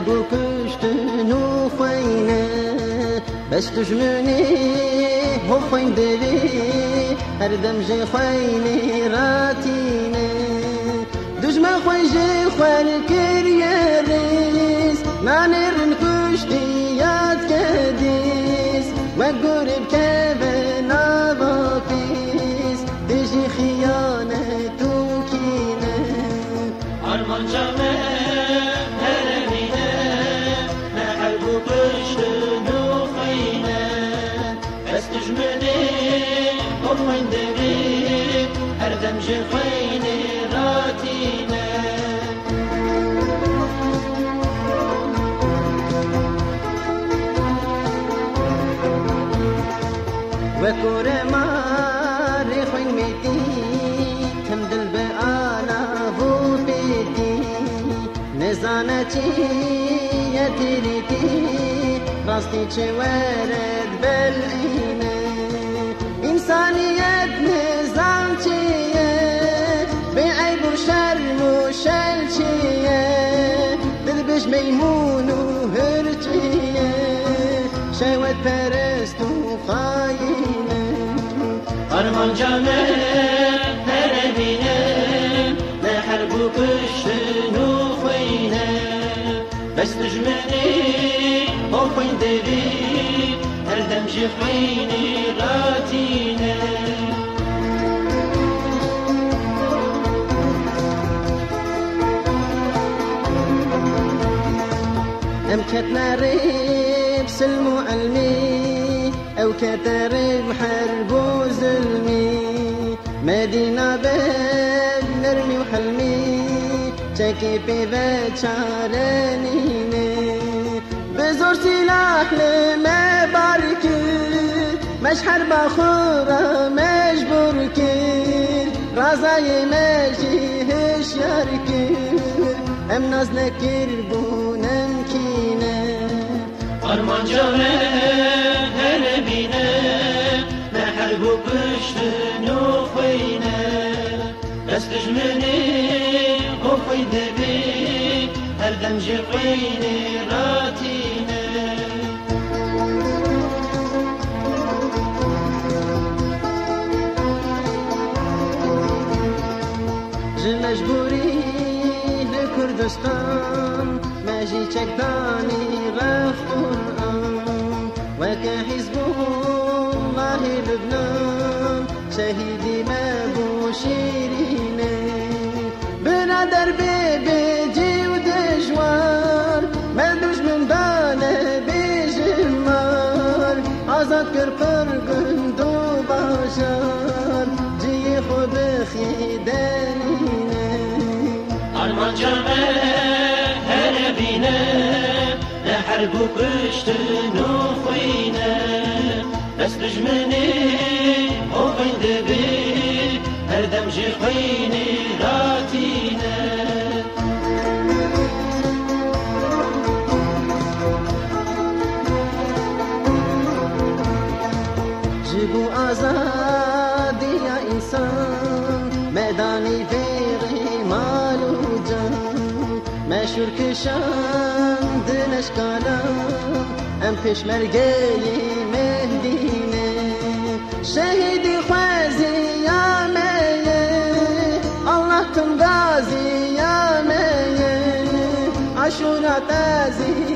حرب كشتن وخوينه بس دجمني هو خوين دبي هردم جي خويني راتينه دجمن خوين جي خوين كرياريس نانيرن كشتي ياد كديس وقرب كبن عباقيس دجي خيانة توكينه أرمان جامع هرمينه نحرب كشتن وخينه بس دجمني وخوين دبي هردم جي خويني راتينه وكورة ماري خوين ميتي تمدل بأنا بو بيتي نزانتي يتريتي راستي چورد بالعينة إنسانية نظامتية بعيب وشرم وشلشية دلبش ميمون وهرتية شهوة پرست وخاينة أرمان جامع هرمينه نحرب كشتن وخوينه بس دجمني هو خوين دبي هردم جي خويني راتينه أم كتنارب سلم وعلمي أو كترب حرب وظلمي مدينة باب نرمي وحلمي تكي في بشارنيني بزور سلاح لما باركر مش حرب أخرى مجبور كر رازاي مجي هشيار كر أم ناز نكر بونم كينه أرمان جامع هرمينه نحرب كشتن وخوينه بس دجمني هو خوين دبي هردم جي خويني راتينه جي مجبوري لكردستان ماجي چكداني غف قرآن وكا حزب الله لبنان شهيدي مابو شيرينه برادر بيجي ودجوار ملوش من باله بجمار عزاد كرقر قندو باشار جي خود خيدانينه أرمان جامع هرمينه نحرب كشتن وخوينه بس دجمني هو خوين دبي هردم جي خويني راتينه جيبو آزادي يا إنسان ميداني فيغي مالو جان مشهور كشان دنش كلام ام پشمرگه مهدینه شهیدی خوازی یا میه الله تم غازی یا میه عاشورا تازی